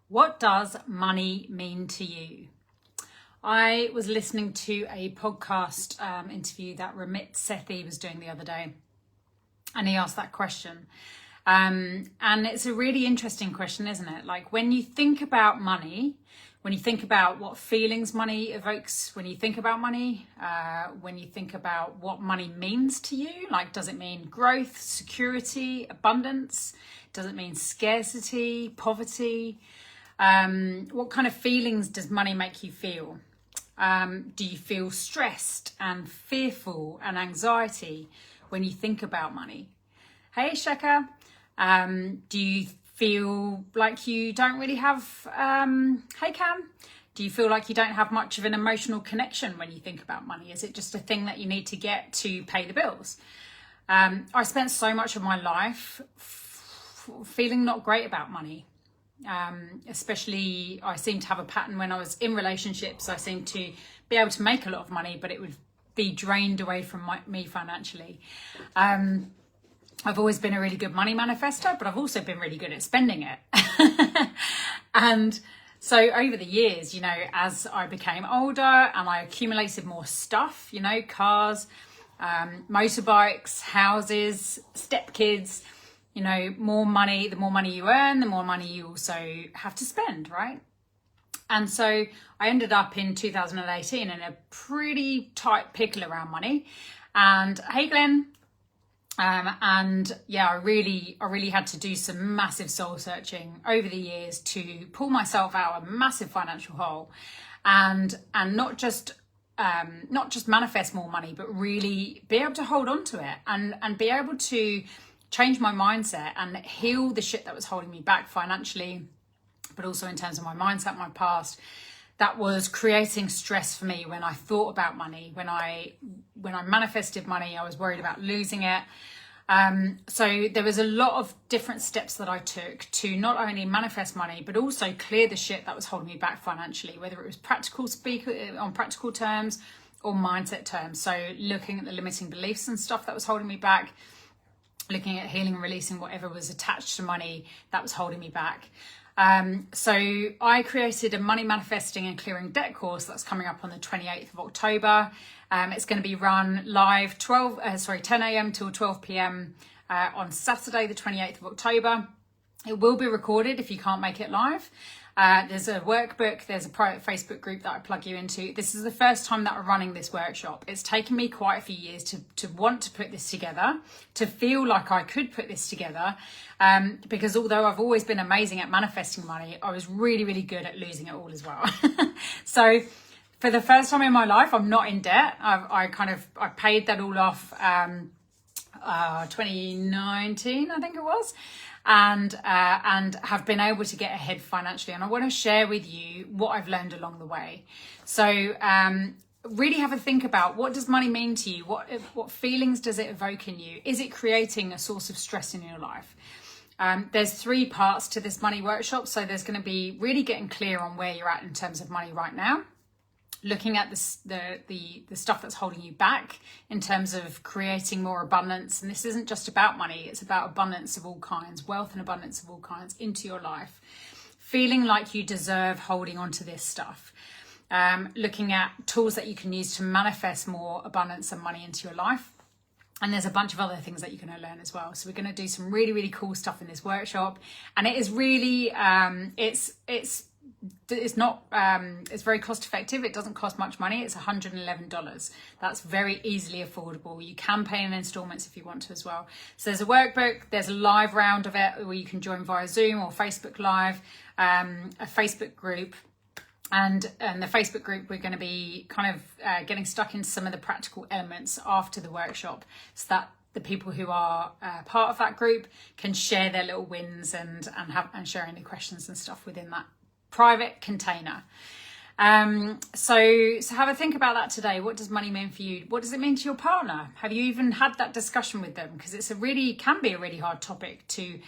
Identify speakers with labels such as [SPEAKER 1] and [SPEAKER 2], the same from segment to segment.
[SPEAKER 1] What does money mean to you? I was listening to a podcast interview that Ramit Sethi was doing the other day, and he asked that question. And it's a really interesting question, isn't it? Like, when you think about money, when you think about what feelings money evokes, when you think about money, when you think about what money means to you, like, does it mean growth, security, abundance? Does it mean scarcity, poverty? What kind of feelings does money make you feel? Do you feel stressed and fearful and anxiety when you think about money? Hey, Sheka. Do you feel like you don't really have, hey Cam, do you feel like you don't have much of an emotional connection when you think about money? Is it just a thing that you need to get to pay the bills? I spent so much of my life feeling not great about money. Especially I seemed to have a pattern when I was in relationships. I seemed to be able to make a lot of money, but it would be drained away from me financially. I've always been a really good money manifester, but I've also been really good at spending it. And so over the years, you know, as I became older and I accumulated more stuff, you know, cars, motorbikes, houses, stepkids, you know, more money, the more money you earn, the more money you also have to spend, right? And so I ended up in 2018 in a pretty tight pickle around money. And hey, Glenn. And yeah, I really had to do some massive soul searching over the years to pull myself out of a massive financial hole, and not just manifest more money, but really be able to hold on to it and be able to change my mindset and heal the shit that was holding me back financially, but also in terms of my mindset, my past, that was creating stress for me when I thought about money. When I manifested money, I was worried about losing it. So there was a lot of different steps that I took to not only manifest money, but also clear the shit that was holding me back financially, whether it was on practical terms or mindset terms. So looking at the limiting beliefs and stuff that was holding me back, looking at healing and releasing whatever was attached to money that was holding me back. So I created a money manifesting and clearing debt course that's coming up on the 28th of October. It's going to be run live 10 a.m. till 12 p.m. On Saturday, the 28th of October. It will be recorded if you can't make it live. There's a workbook, there's a private Facebook group that I plug you into. This is the first time that I'm running this workshop. It's taken me quite a few years to want to put this together, to feel like I could put this together. Because although I've always been amazing at manifesting money, I was really, really good at losing it all as well. So for the first time in my life, I'm not in debt. I paid that all off 2019, I think it was. And have been able to get ahead financially. And I want to share with you what I've learned along the way. So really have a think about, what does money mean to you? What feelings does it evoke in you? Is it creating a source of stress in your life? There's 3 parts to this money workshop. So there's going to be really getting clear on where you're at in terms of money right now. Looking at the stuff that's holding you back in terms of creating more abundance. And this isn't just about money, it's about abundance of all kinds, wealth and abundance of all kinds into your life. Feeling like you deserve holding on to this stuff. Looking at tools that you can use to manifest more abundance and money into your life. And there's a bunch of other things that you're going to learn as well. So we're going to do some really, really cool stuff in this workshop. And it is really, it's very cost effective. It doesn't cost much money. It's $111. That's very easily affordable. You can pay in installments if you want to as well. So there's a workbook, there's a live round of it where you can join via Zoom or Facebook Live, a Facebook group. And the Facebook group, we're going to be kind of getting stuck into some of the practical elements after the workshop, so that the people who are part of that group can share their little wins and share any questions and stuff within that private container. So have a think about that today. What does money mean for you? What does it mean to your partner? Have you even had that discussion with them? Because can be a really hard topic to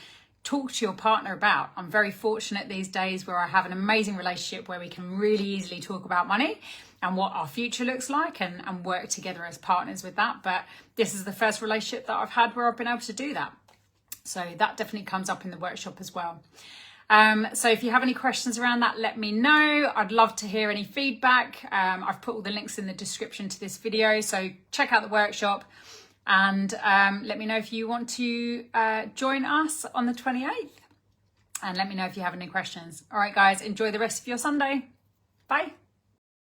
[SPEAKER 1] talk to your partner about. I'm very fortunate these days where I have an amazing relationship where we can really easily talk about money and what our future looks like and work together as partners with that. But this is the first relationship that I've had where I've been able to do that. So that definitely comes up in the workshop as well. So if you have any questions around that, let me know. I'd love to hear any feedback. I've put all the links in the description to this video, so check out the workshop and let me know if you want to join us on the 28th. And let me know if you have any questions. All right, guys, enjoy the rest of your Sunday. Bye.